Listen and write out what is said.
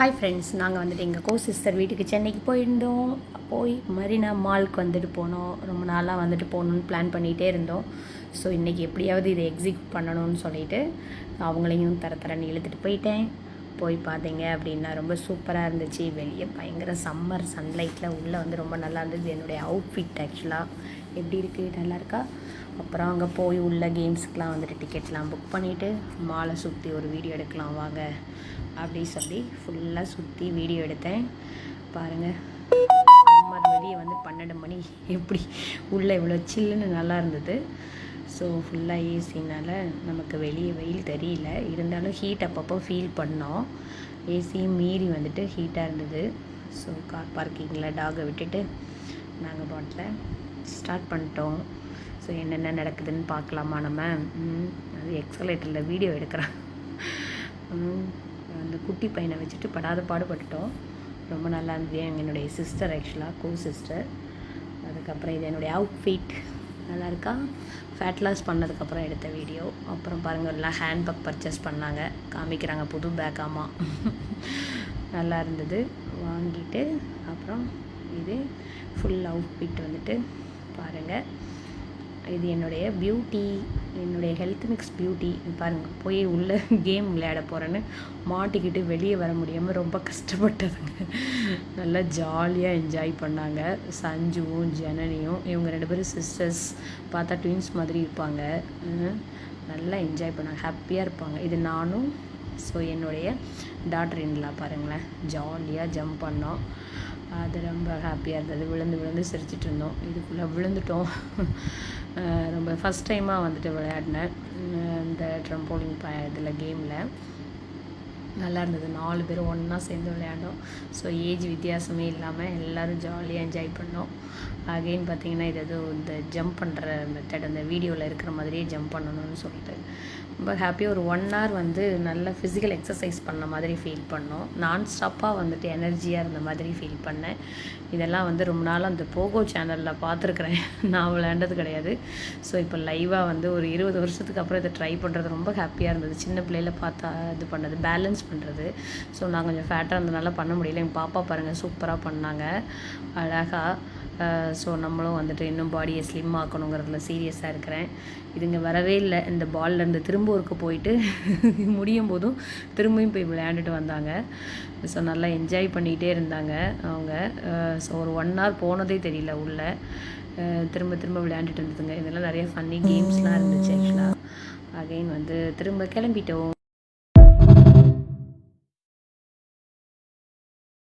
Hi friends, நாங்கள் வந்துட்டு எங்கள் சிஸ்டர் வீட்டுக்கு சென்னைக்கு போயிருந்தோம். போய் மரீனா மாலுக்கு வந்துட்டு போனோம். ரொம்ப நாளாக வந்துட்டு போகணுன்னு பிளான் பண்ணிகிட்டே இருந்தோம். ஸோ இன்றைக்கி எப்படியாவது இதை எக்ஸிக்யூட் பண்ணணும்னு சொல்லிட்டு அவங்களையும் தரன்னு இழுத்துட்டு போயிட்டேன். போய் பார்த்தீங்க அப்படின்னா ரொம்ப சூப்பராக இருந்துச்சு. வெளியே பயங்கர சம்மர் சன்லைட்டில் உள்ளே வந்து ரொம்ப நல்லா இருந்தது. என்னுடைய அவுட்ஃபிட் ஆக்சுவலாக எப்படி இருக்குது, நல்லா இருக்கா? அப்புறம் அங்கே போய் உள்ள கேம்ஸுக்கெலாம் வந்துட்டு டிக்கெட்லாம் புக் பண்ணிவிட்டு மாலை சுற்றி ஒரு வீடியோ எடுக்கலாம் வாங்க அப்படி சொல்லி ஃபுல்லாக சுற்றி வீடியோ எடுத்தேன். பாருங்கள், சம்மர் வெளியே வந்து 12 மணி எப்படி உள்ளே இவ்வளோ சில்லுன்னு நல்லா இருந்தது. ஸோ ஃபுல்லாக ஏசினால் நமக்கு வெளியே வெயில் தெரியல, இருந்தாலும் ஹீட் அப்பப்போ ஃபீல் பண்ணோம். ஏசியும் மீறி வந்துட்டு ஹீட்டாக இருந்தது. ஸோ கார் பார்க்கிங்கில் டாகை விட்டுட்டு நாங்கள் பாட்டில் ஸ்டார்ட் பண்ணிட்டோம். ஸோ என்னென்ன நடக்குதுன்னு பார்க்கலாமா நம்ம? அது எக்ஸலேட்டரில் வீடியோ எடுக்கிறேன். அந்த குட்டி பையனை வச்சுட்டு படாத பாடுபட்டுட்டோம். ரொம்ப நல்லா இருந்தது. என்னுடைய சிஸ்டர் ஆக்சுவலாக சிஸ்டர். அதுக்கப்புறம் இது என்னுடைய அவுட்ஃபிட் நல்லா இருக்கா? ஃபேட் லாஸ் பண்ணதுக்கப்புறம் எடுத்த வீடியோ. அப்புறம் பாருங்கள், எல்லாம் ஹேண்ட்பேக் பர்ச்சேஸ் பண்ணாங்க, காமிக்கிறாங்க புது பேக்காமா. நல்லா இருந்தது, வாங்கிட்டு அப்புறம் இது ஃபுல் அவுட்ஃபிட் வந்துட்டு பாருங்கள். இது என்னுடைய பியூட்டி, என்னுடைய ஹெல்த் மிக்ஸ் பியூட்டி. பாருங்கள், போய் உள்ளே கேம் விளையாட போகிறேன்னு மாட்டிக்கிட்டு வெளியே வர முடியாமல் ரொம்ப கஷ்டப்பட்டதுங்க. நல்லா ஜாலியாக என்ஜாய் பண்ணாங்க. சஞ்சுவும் ஜனனியும், இவங்க 2 பேரும் சிஸ்டர்ஸ், பார்த்தா ட்வின்ஸ் மாதிரி இருப்பாங்க. நல்லா என்ஜாய் பண்ணாங்க, ஹாப்பியாக இருப்பாங்க. இது நானும். ஸோ என்னுடைய டாட்டர் இன்லா பாருங்களேன், ஜாலியாக ஜம்ப் பண்ணோம். அது ரொம்ப ஹாப்பியாக இருந்தது. விழுந்து சிரிச்சிட்டு இருந்தோம். இதுக்குள்ளே விழுந்துட்டோம். ரொம்ப ஃபஸ்ட் டைமாக வந்துட்டு விளையாடினேன் இந்த ட்ரம்போலிங் இதில் கேமில். நல்லா இருந்தது. 4 பேரும் ஒன்றா சேர்ந்து விளையாண்டோம். ஸோ ஏஜ் வித்தியாசமே இல்லாமல் எல்லோரும் ஜாலியாக என்ஜாய் பண்ணோம். அகெயின் பார்த்திங்கன்னா இது எதுவும் இந்த ஜம்ப் பண்ணுற மெத்தட் அந்த வீடியோவில் இருக்கிற மாதிரியே ஜம்ப் பண்ணணும்னு சொல்லிட்டு ரொம்ப ஹாப்பியாக ஒரு 1 hour வந்து நல்ல ஃபிசிக்கல் எக்ஸசைஸ் பண்ண மாதிரி ஃபீல் பண்ணோம். நான் ஸ்டாப்பாக வந்துட்டு எனர்ஜியாக இருந்த மாதிரி ஃபீல் பண்ணேன். இதெல்லாம் வந்து ரொம்ப நாள் அந்த போகோ சேனலில் பார்த்துருக்குறேன், நான் விளையாண்டது கிடையாது. ஸோ இப்போ லைவாக வந்து ஒரு 20 வருஷத்துக்கு அப்புறம் இதை ட்ரை பண்ணுறது ரொம்ப ஹாப்பியாக இருந்தது. சின்ன பிள்ளையில் பார்த்தா இது பண்ணது, பேலன்ஸ் பண்ணுறது. ஸோ நான் கொஞ்சம் ஃபேட்டாக இருந்ததுனால பண்ண முடியல. எங்கள் பாப்பா பாருங்கள் சூப்பராக பண்ணாங்க, அழகாக. ஸோ நம்மளும் வந்துட்டு இன்னும் பாடியை ஸ்லிம் ஆக்கணுங்கிறதுல சீரியஸாக இருக்கிறேன். இதுங்க வரவே இல்லை. இந்த பால்லேருந்து திரும்பூருக்கு போயிட்டு முடியும் போதும் திரும்பியும் போய் விளையாண்டுட்டு வந்தாங்க. ஸோ நல்லா என்ஜாய் பண்ணிகிட்டே இருந்தாங்க அவங்க. ஸோ ஒரு 1 hour போனதே தெரியல. உள்ளே திரும்ப விளையாண்டுட்டு இருந்ததுங்க. இதெல்லாம் நிறைய ஃபன்னி கேம்ஸ்லாம் இருந்துச்சு ஆக்சுவலாக. அகைன் வந்து திரும்ப கிளம்பிட்டோம்.